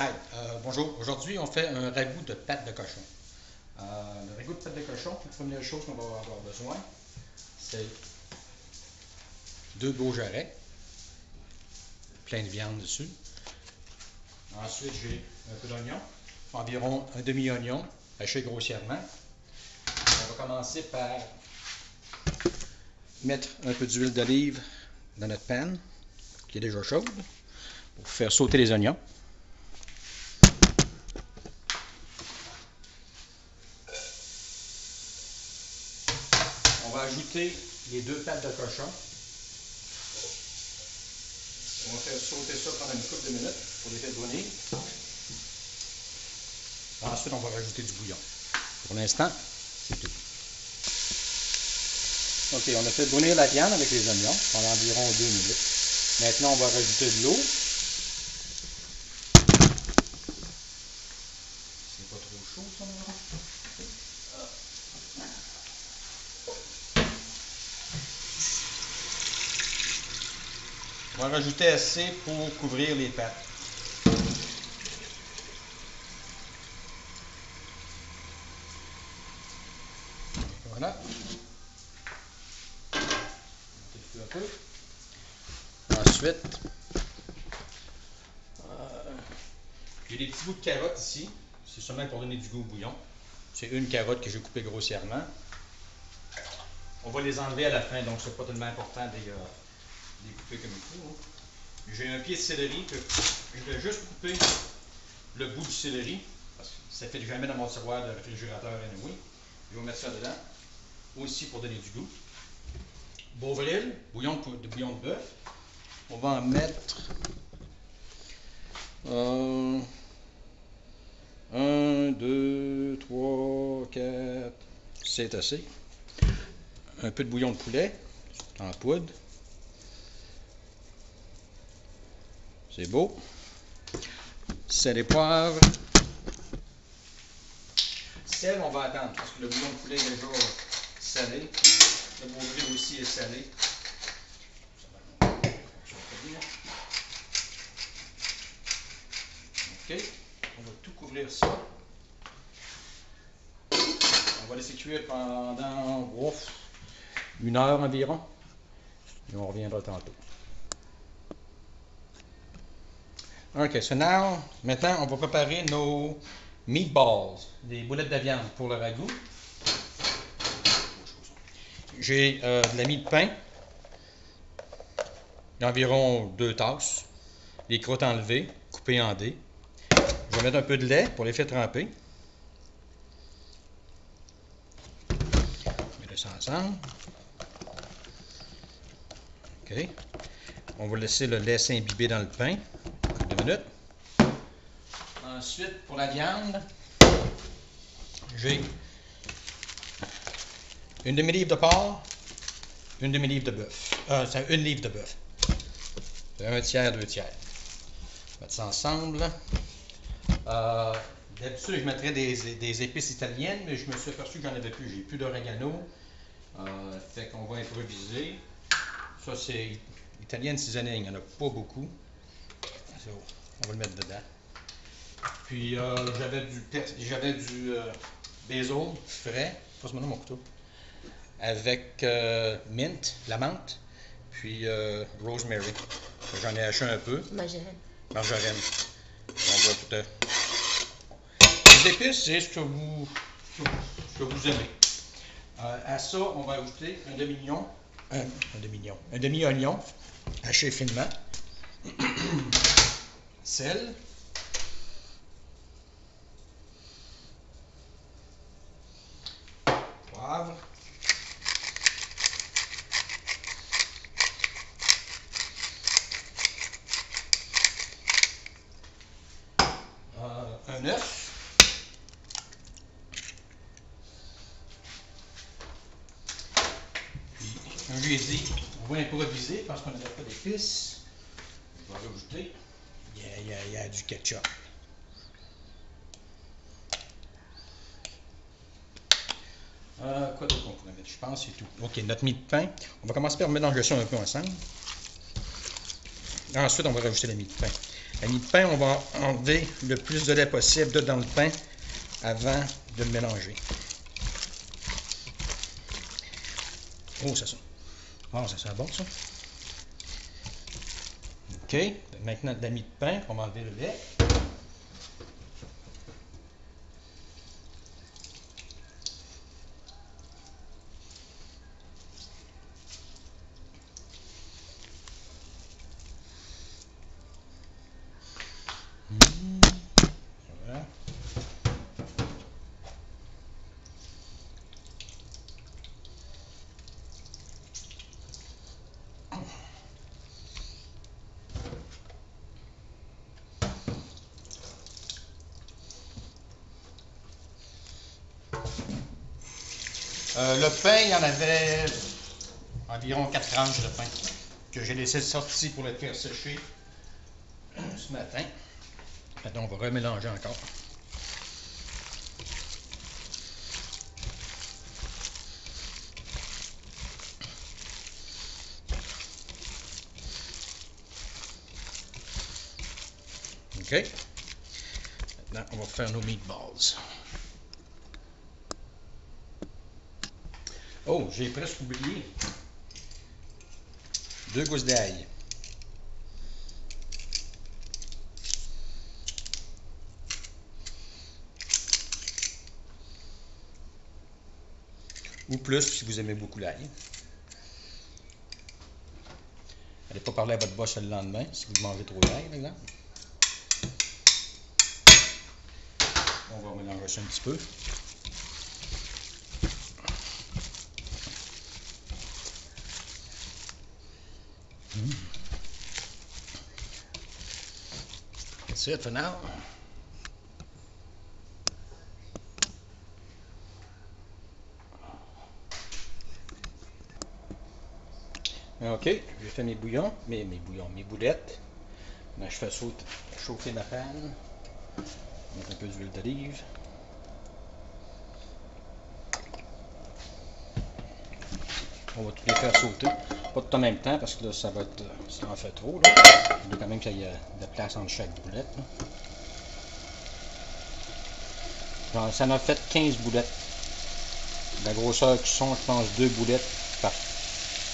Hi, bonjour. Aujourd'hui, on fait un ragoût de pâte de cochon. Le ragoût de pâte de cochon, la première chose qu'on va avoir besoin, c'est 2 beaux jarrets, plein de viande dessus. Ensuite, j'ai un peu d'oignon, environ un demi-oignon, haché grossièrement. On va commencer par mettre un peu d'huile d'olive dans notre panne, qui est déjà chaude, pour faire sauter les oignons. On va ajouter les 2 pattes de cochon. On va faire sauter ça pendant une couple de minutes pour les faire brunir. Ensuite, on va rajouter du bouillon. Pour l'instant, c'est tout. OK, on a fait brunir la viande avec les oignons pendant environ 2 minutes. Maintenant, on va rajouter de l'eau. C'est pas trop chaud, ça, non? On va rajouter assez pour couvrir les pâtes. Voilà. Un peu. Ensuite, j'ai des petits bouts de carottes ici. C'est seulement pour donner du goût au bouillon. C'est une carotte que j'ai coupée grossièrement. On va les enlever à la fin, donc c'est pas tellement important de les couper comme il faut. J'ai un pied de céleri que je vais juste couper le bout du céleri, parce que ça fait jamais dans mon tiroir de réfrigérateur anyway. Je vais mettre ça dedans, aussi pour donner du goût. Bovril, bouillon de bœuf. On va en mettre 1, 2, 3, 4, c'est assez. Un peu de bouillon de poulet en poudre. C'est beau. Sel et poivre. Sel, on va attendre parce que le bouillon de poulet est déjà salé. Le bovril aussi est salé. OK. On va tout couvrir ça. On va laisser cuire pendant 1 heure environ. Et on reviendra tantôt. OK, so maintenant, on va préparer nos meatballs, des boulettes de viande pour le ragoût. J'ai de la mie de pain, d'environ 2 tasses, les croûtes enlevées, coupées en dés. Je vais mettre un peu de lait pour les faire tremper. On met ça ensemble. OK. On va laisser le lait s'imbiber dans le pain. 2 minutes. Ensuite, pour la viande, j'ai une demi-livre de porc, une demi-livre de bœuf. C'est 1 livre de bœuf. C'est 1 tiers, 2 tiers. On va mettre ça ensemble. D'habitude, je mettrais des épices italiennes, mais je me suis aperçu que j'en avais plus. J'ai plus d'oregano. Fait qu'on va improviser. Ça, c'est italienne seasoning. Il n'y en a pas beaucoup. On va le mettre dedans. Puis, j'avais du basil frais. Passe-moi mon couteau. Avec mint, la menthe, puis rosemary. J'en ai haché un peu. Marjolaine. Marjolaine. On va tout. Les épices, c'est ce que vous aimez. À ça, on va ajouter un demi-oignon haché finement. Sel. Poivre. Un œuf. Puis, comme je l'ai dit, on va improviser parce qu'on n'a pas d'épices. On va rajouter. Il y a du ketchup. Quoi d'autre qu'on pourrait mettre? Je pense que c'est tout. OK, notre mie de pain. On va commencer par mélanger ça un peu ensemble. Ensuite, on va rajouter la mie de pain. La mie de pain, on va enlever le plus de lait possible dans le pain avant de le mélanger. Oh, ça sent. Oh, ça sent bon, ça. OK. Maintenant, de la mie de pain, on va enlever le lait. Voilà. Le pain, il y en avait environ 4 tranches de pain que j'ai laissé sortir pour le faire sécher ce matin. Maintenant, on va remélanger encore. OK. Maintenant, on va faire nos meatballs. Oh, j'ai presque oublié. 2 gousses d'ail. Ou plus si vous aimez beaucoup l'ail. N'allez pas parler à votre boss le lendemain si vous mangez trop d'ail, par exemple. On va mélanger ça un petit peu. That's it for now. OK, j'ai fait mes bouillons, mes boulettes. Là, je fais chauffer ma panne. Mettre un peu d'huile d'olive. On va tout les faire sauter. Pas tout en même temps parce que là, ça en fait trop. Là. Il faut quand même qu'il y ait de la place entre chaque boulette. Genre, ça m'a fait 15 boulettes. La grosseur qui sont, je pense, 2 boulettes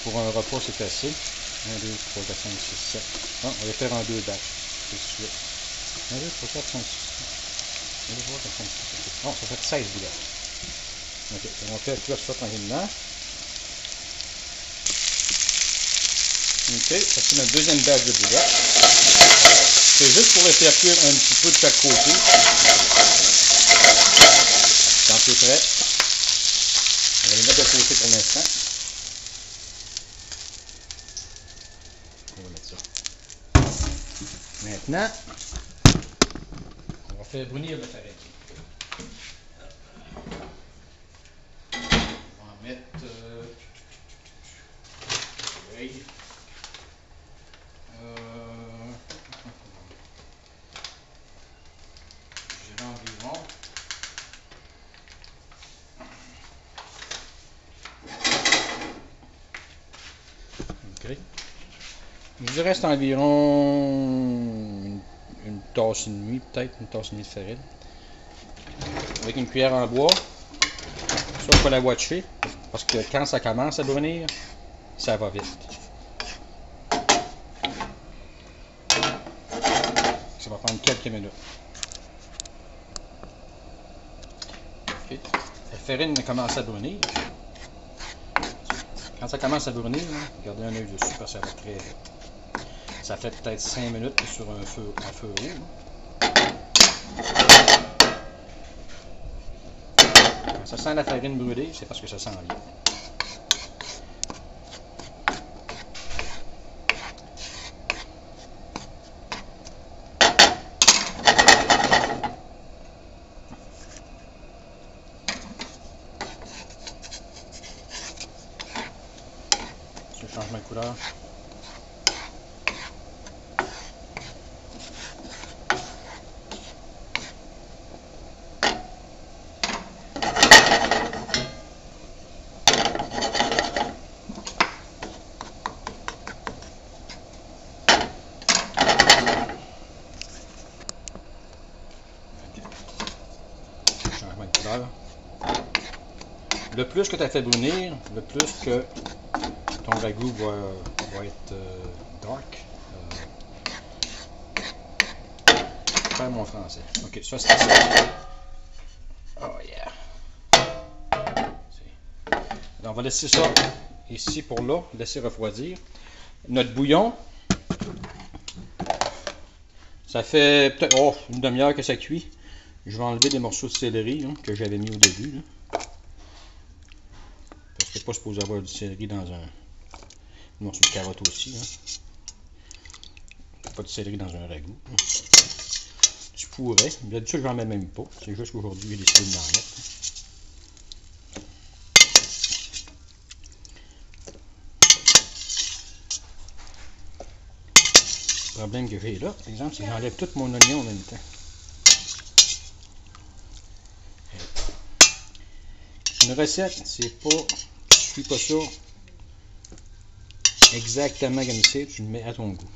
pour un repas, c'est assez. 1, 2, 3, 4, 5, 6, 7. Non, on va faire en 2 batchs. 1, 2, 3, 4, 5, 6. 1, 2, 3, 4, 5, 6. Non, ça fait 16 boulettes. OK, on va faire cuire ça tranquillement. OK, ça c'est notre deuxième batch de boulettes. C'est juste pour les faire cuire un petit peu de chaque côté. Quand c'est prêt, on va les mettre de côté pour l'instant. On va mettre ça. Maintenant, on va faire brunir le farine. On va en mettre... oui. J'ai environ... OK. Il vous reste environ une tasse et demie, peut-être, une tasse et demie de farine. Avec une cuillère en bois. Ça, il faut la watcher, parce que quand ça commence à brunir, ça va vite. Ça va prendre quelques minutes. Okay. La farine a commencé à brunir. Quand ça commence à brunir, gardez un œil dessus parce que ça va très vite. Ça fait peut-être 5 minutes sur un feu haut. Quand ça sent la farine brûlée, c'est parce que ça sent bien. Je change ma couleur. Le plus que tu as fait brunir, le plus que ton ragoût va être dark. Faire mon français. Ok, ça c'est ça. Oh yeah. On va laisser ça ici pour là, laisser refroidir. Notre bouillon, ça fait peut-être une demi-heure que ça cuit. Je vais enlever des morceaux de céleri là, que j'avais mis au début. Là. Parce que c'est pas supposé avoir du céleri dans un morceau de carotte aussi. Hein. Pas de céleri dans un ragoût. Hein. Tu pourrais. D'habitude, j'en mets même pas. C'est juste qu'aujourd'hui, j'ai décidé d'en mettre. Le problème que j'ai là, par exemple, c'est que j'enlève tout mon oignon en même temps. Une recette, c'est pas, tu suis pas ça exactement comme c'est, tu le mets à ton goût.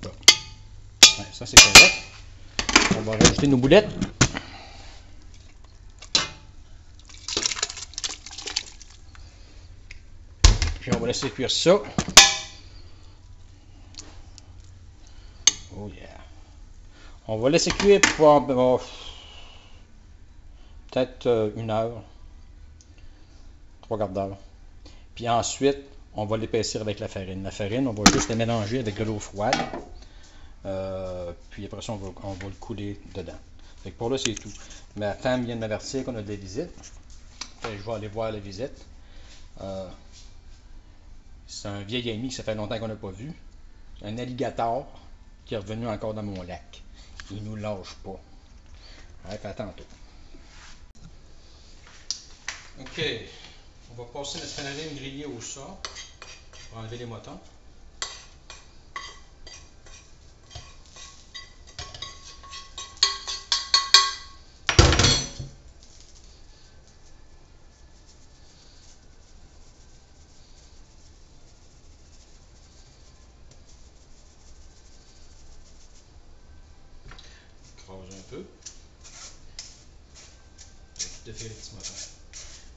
Bon. Ouais, ça c'est correct. On va rajouter nos boulettes. Puis on va laisser cuire ça. Oh yeah. On va laisser cuire pour peut-être 1 heure, 3/4 d'heure. Puis ensuite, on va l'épaissir avec la farine. La farine, on va juste la mélanger avec de l'eau froide. Puis après ça, on va le couler dedans. Fait que pour là, c'est tout. Ma femme vient de m'avertir qu'on a des visites. Fait que je vais aller voir la visite. C'est un vieil ami que ça fait longtemps qu'on n'a pas vu. Un alligator qui est revenu encore dans mon lac. Il nous lâche pas. Ouais, fait à tantôt. Ok. On va passer notre farine grillée au sort pour enlever les motons. Écrase un peu. De faire les petits motons.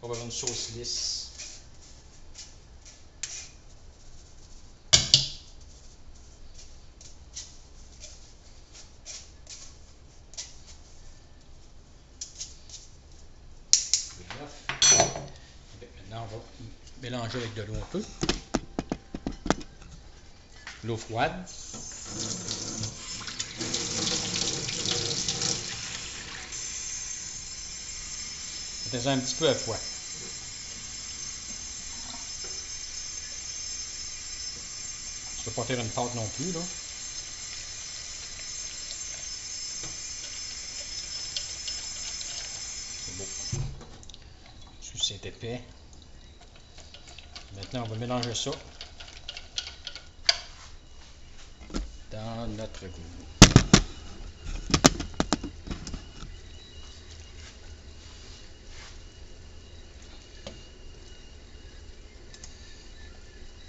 On va avoir une sauce lisse. Maintenant, on va mélanger avec de l'eau un peu. L'eau froide. Faites-en un petit peu à la fois. Tu ne peux pas faire une pâte non plus, là. C'est beau. C'est épais. Maintenant, on va mélanger ça dans notre goût.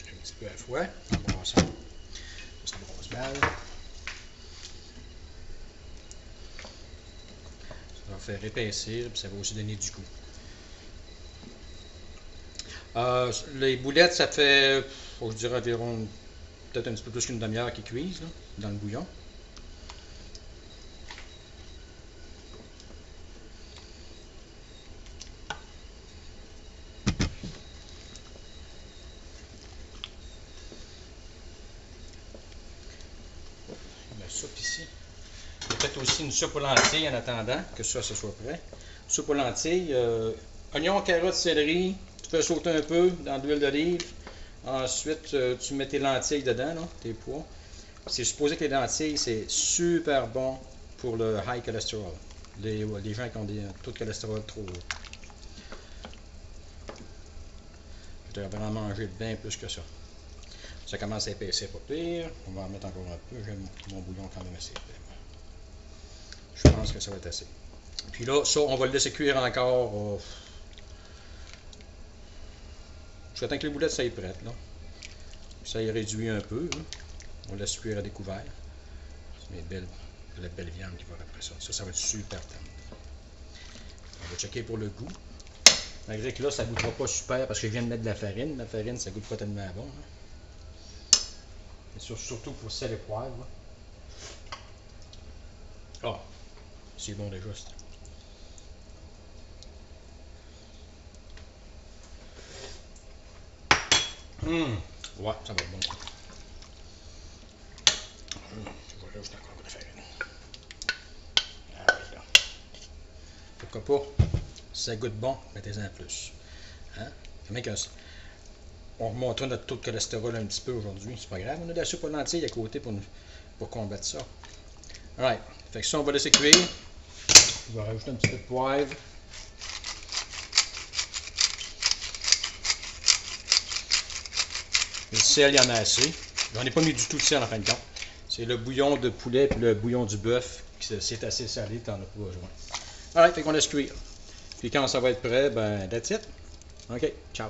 Un petit peu à la fois, en brassant. Juste une grosse balle. Ça va faire épaissir, puis ça va aussi donner du goût. Les boulettes, ça fait, je dirais environ peut-être un petit peu plus qu'une demi-heure qu'ils cuisent là, dans le bouillon. La soupe ici. J'ai fait aussi une soupe aux lentilles en attendant que ça soit prêt. Soupe aux lentilles, oignons, carottes, céleri. Tu fais sauter un peu dans de l'huile d'olive. Ensuite, tu mets tes lentilles dedans, là, tes pois. C'est supposé que les lentilles, c'est super bon pour le high cholesterol. Les gens qui ont des taux de cholestérol trop haut. Je devrais vraiment manger bien plus que ça. Ça commence à épaissir pas pire. On va en mettre encore un peu. J'aime mon bouillon quand même assez épais. Je pense que ça va être assez. Puis là, ça, on va le laisser cuire encore. J'attends que les boulettes soient prêtes. Là. Ça y réduit un peu. Hein. On laisse cuire à découvert. C'est la belle viande qui va après ça. Ça va être super tendre. On va checker pour le goût. Malgré que là, ça ne goûtera pas super parce que je viens de mettre de la farine. La farine, ça goûte pas tellement bon. Hein. Surtout pour sel et poivre. Ah, c'est bon déjà. Ouais, ça va être bon. Je vais rajouter encore de la farine. Ah oui, là. Pourquoi pas? Si ça goûte bon, mettez-en plus. Hein? On remontera notre taux de cholestérol un petit peu aujourd'hui. C'est pas grave. On a de la soupe aux lentilles à côté pour combattre ça. Alright. Fait que ça, on va laisser cuire. Je vais rajouter un petit peu de poivre. Le sel, il y en a assez. J'en ai pas mis du tout de sel en fin de compte. C'est le bouillon de poulet et le bouillon du bœuf. C'est assez salé, t'en as pas besoin. Alright, fait qu'on laisse cuire. Puis quand ça va être prêt, ben, that's it. OK, ciao.